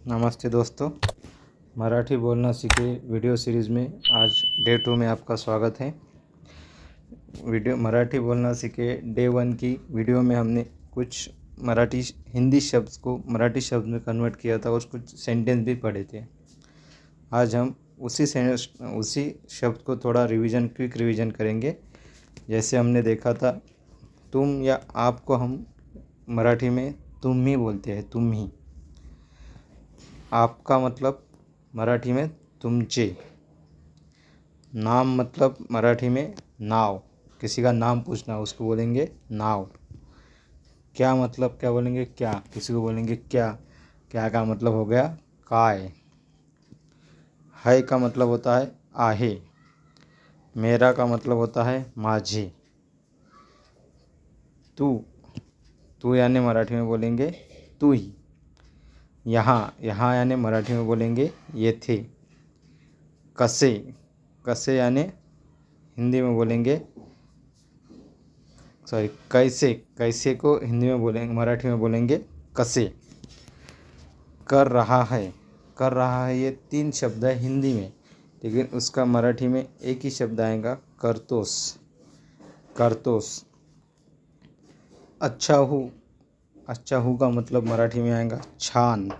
नमस्ते दोस्तों, मराठी बोलना सीखे वीडियो सीरीज़ में आज डे 2 में आपका स्वागत है। वीडियो मराठी बोलना सीखे डे 1 की वीडियो में हमने कुछ मराठी हिंदी शब्द को मराठी शब्द में कन्वर्ट किया था और कुछ सेंटेंस भी पढ़े थे। आज हम उसी शब्द को थोड़ा क्विक रिवीजन करेंगे। जैसे हमने देखा था, तुम या आपको हम मराठी में तुम ही बोलते हैं, तुम ही। आपका मतलब मराठी में तुमचे। नाम मतलब मराठी में नाव, किसी का नाम पूछना उसको बोलेंगे नाव। क्या मतलब क्या बोलेंगे क्या, किसी को बोलेंगे क्या। क्या का मतलब हो गया काय। है का मतलब होता है आहे। मेरा का मतलब होता है माझे। तू यानी मराठी में बोलेंगे तू ही। यहाँ यानी मराठी में बोलेंगे येथे। कसे यानी हिंदी में बोलेंगे कैसे को हिंदी में बोलेंगे, मराठी में बोलेंगे कसे। कर रहा है ये 3 शब्द है हिंदी में, लेकिन उसका मराठी में एक ही शब्द आएगा करतोस। अच्छा हूँ का मतलब मराठी में आएगा छान,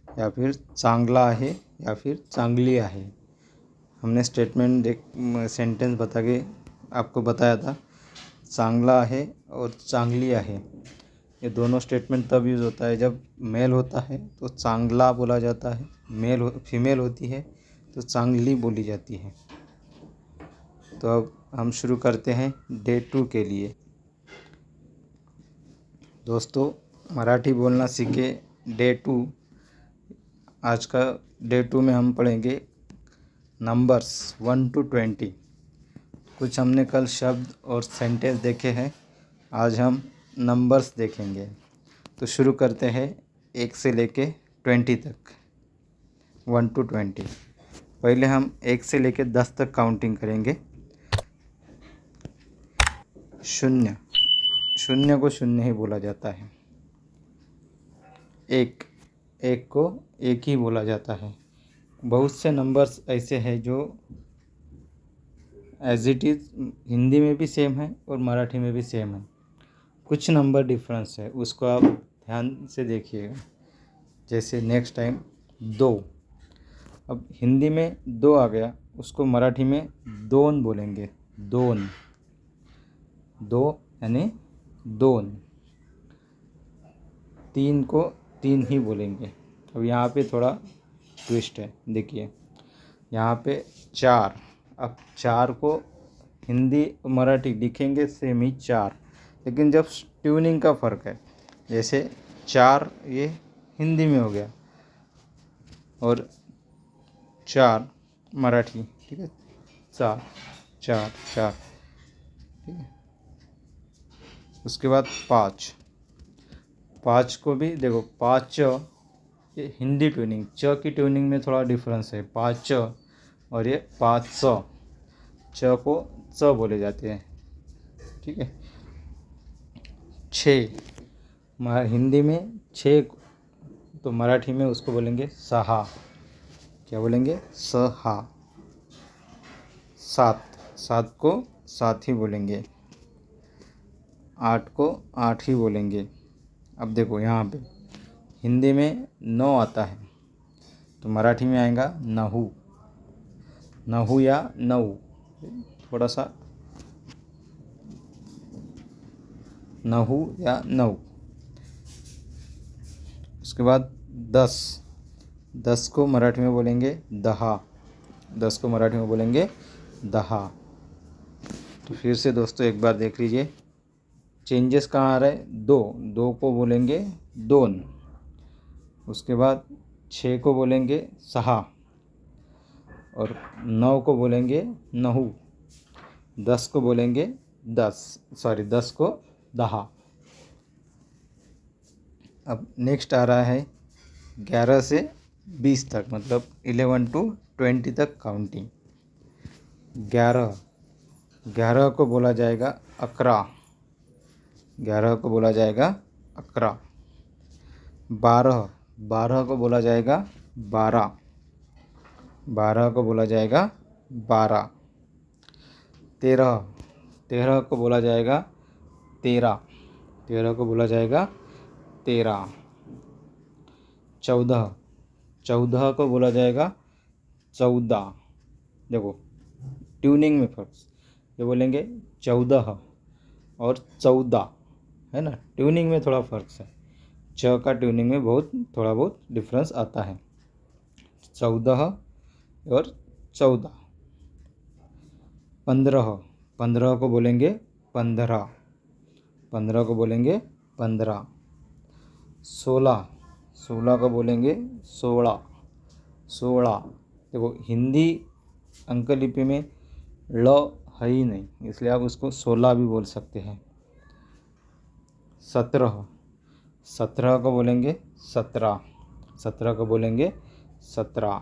या फिर चांगला आहे, या फिर चांगली आहे। हमने सेंटेंस बता के आपको बताया था, चांगला है और चांगली है। ये दोनों स्टेटमेंट तब यूज़ होता है जब मेल होता है तो चांगला बोला जाता है, फीमेल होती है तो चांगली बोली जाती है। तो अब हम शुरू करते हैं डे 2 के लिए। दोस्तों, मराठी बोलना सीखे डे 2। आज का डे 2 में हम पढ़ेंगे नंबर्स 1 to 20। कुछ हमने कल शब्द और सेंटेंस देखे हैं, आज हम नंबर्स देखेंगे। तो शुरू करते हैं 1 से लेके 20 तक, 1 to 20। पहले हम 1 से लेके 10 तक काउंटिंग करेंगे। शून्य को शून्य ही बोला जाता है। एक को एक ही बोला जाता है। बहुत से नंबर्स ऐसे हैं जो एज इट इज़ हिंदी में भी सेम है और मराठी में भी सेम है। कुछ नंबर डिफरेंस है, उसको आप ध्यान से देखिएगा। जैसे नेक्स्ट टाइम 2। अब हिंदी में 2 आ गया, उसको मराठी में दोन बोलेंगे। दोन, दो यानी दोन। 3 को 3 ही बोलेंगे। अब यहाँ पे थोड़ा ट्विस्ट है, देखिए। यहाँ पे 4। अब 4 को हिंदी मराठी लिखेंगे सेम ही 4, लेकिन जब ट्यूनिंग का फ़र्क है। जैसे 4 ये हिंदी में हो गया और 4 मराठी, ठीक है। 4 4 4, ठीक है। उसके बाद 5 को भी देखो, 5 ये हिंदी ट्यूनिंग, च की ट्यूनिंग में थोड़ा डिफरेंस है। 5 और ये 5 च को च बोले जाते हैं, ठीक है। 6 हिंदी में 6, तो मराठी में उसको बोलेंगे सहा। क्या बोलेंगे? सहा। 7 को 7 ही बोलेंगे। 8 को 8 ही बोलेंगे। अब देखो यहाँ पे हिंदी में 9 आता है, तो मराठी में आएगा नहू या नऊ। थोड़ा सा नहू या नऊ। उसके बाद 10 को मराठी में बोलेंगे दहा। 10 को मराठी में बोलेंगे दहा। तो फिर से दोस्तों एक बार देख लीजिए, चेंजेस कहाँ आ रहा है। 2 को बोलेंगे दोन। उसके बाद 6 को बोलेंगे सहा और 9 को बोलेंगे नहू। 10 को बोलेंगे 10 को दहा। अब नेक्स्ट आ रहा है 11 से 20 तक, मतलब 11 to 20 तक काउंटिंग। 11 को बोला जाएगा 11। 11 को बोला जाएगा 11। 12 को बोला जाएगा 12, 12 को बोला जाएगा 12। 13, 13 को बोला जाएगा 13, 13 को बोला जाएगा 13। 14, 14 को बोला जाएगा 14। देखो ट्यूनिंग में फर्क, ये बोलेंगे 14 और 14, है ना, ट्यूनिंग में थोड़ा फ़र्क है। च का ट्यूनिंग में थोड़ा बहुत डिफरेंस आता है। 14 और 14। 15, 15 को बोलेंगे 15, 15 को बोलेंगे 15। 16, 16 को बोलेंगे 16, 16। देखो हिंदी अंक लिपि में ल है ही नहीं, इसलिए आप उसको 16 भी बोल सकते हैं। 17, 17 को बोलेंगे 17, 17 को बोलेंगे 17।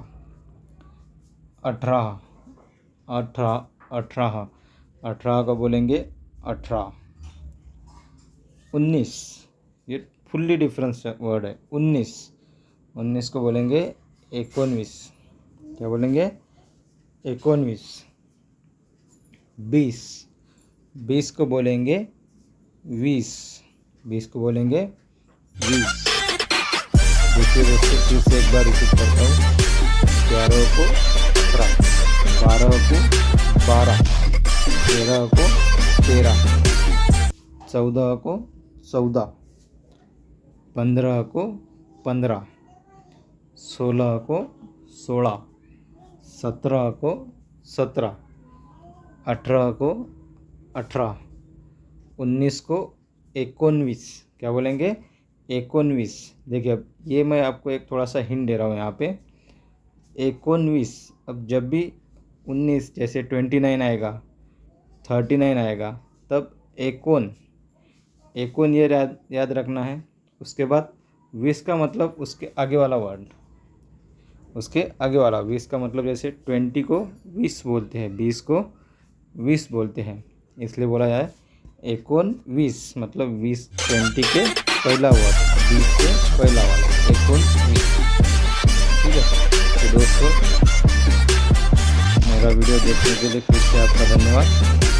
18, 18, 18, 18 को बोलेंगे 18। 19, ये फुल्ली डिफरेंस वर्ड है। 19, 19 को बोलेंगे 19, क्या बोलेंगे 19। 20, 20 को बोलेंगे 20, 20 को बोलेंगे 20। देखिए दोस्तों फिर से एक बार रिपीट करता हूँ। 11 को 17, 12 को 12, 13 को 13, 14 को 14, 15 को 15, 16 को 16, 17 को 17, 18 को 18, 19 को 19, क्या बोलेंगे 19। देखिए अब ये मैं आपको एक थोड़ा सा हिंट दे रहा हूँ यहाँ पे। 19, अब जब भी 19 जैसे 29 आएगा, 39 आएगा, तब 21 ये याद रखना है। उसके बाद 20 का मतलब उसके आगे वाला वर्ड, उसके आगे वाला 20 का मतलब जैसे 20 को 20 बोलते हैं, 20 को 20 बोलते हैं, इसलिए बोला जाए 19, मतलब 20 20 के पहला वर्ड, 20 के पहला वाला 19। ठीक है, तो दोस्तों मेरा वीडियो देखने के लिए फिर से आपका धन्यवाद।